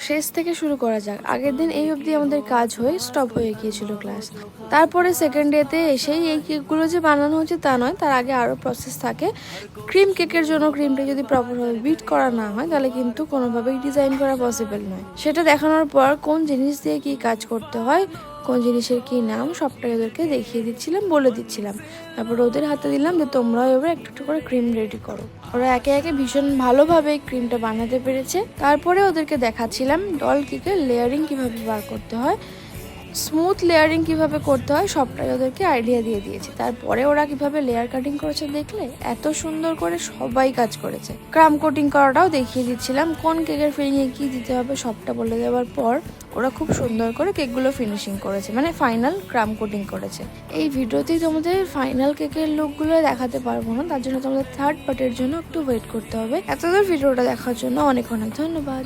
শেষ থেকে শুরু করা যাক। আগের দিন এই অবধি আমাদের কাজ হয়ে স্টপ হয়ে গিয়েছিল ক্লাস। তারপরে সেকেন্ড ডেতে এসেই এই কেকগুলো যে বানানো হচ্ছে তা নয়, তার আগে আরও প্রসেস থাকে। ক্রিম কেকের জন্য ক্রিমটা যদি প্রপারভাবে বিট করা না হয় তাহলে কিন্তু কোনোভাবেই ডিজাইন করা পসিবল নয়। সেটা দেখানোর পর কোন জিনিস দিয়ে কি কাজ করতে হয়, কোন জিনিসের কি নাম, সবটাই ওদেরকে দেখিয়ে দিচ্ছিলাম, বলে দিচ্ছিলাম। তারপর ওদের হাতে দিলাম যে তোমরাও এবার একটু একটু করে ক্রিম রেডি করো। ওরা একে একে ভীষণ ভালোভাবে ক্রিমটা বানাতে পেরেছে। তারপরে ওদেরকে দেখাচ্ছিলাম ডল কেকের লেয়ারিং কিভাবে বার করতে হয়, স্মুথ লেয়ারিং কিভাবে করতে হয়, সবটাই ওদেরকে আইডিয়া দিয়ে দিয়েছে। তারপরে ওরা কিভাবে লেয়ার কাটিং করেছে দেখলে, এত সুন্দর করে সবাই কাজ করেছে। ক্রাম কোটিং করাটাও দেখিয়ে দিচ্ছিলাম, কোন কেকের ফিনিশিংয়ে কি দিতে হবে সবটা বলে দেওয়ার পর ওরা খুব সুন্দর করে কেকগুলো ফিনিশিং করেছে, মানে ফাইনাল ক্রাম কোটিং করেছে। এই ভিডিওতেই তোমাদের ফাইনাল কেকের লুকগুলো দেখাতে পারবো না, তার জন্য তোমাদের থার্ড পার্টের জন্য একটু ওয়েট করতে হবে। এতদূর ভিডিওটা দেখার জন্য অনেক অনেক ধন্যবাদ।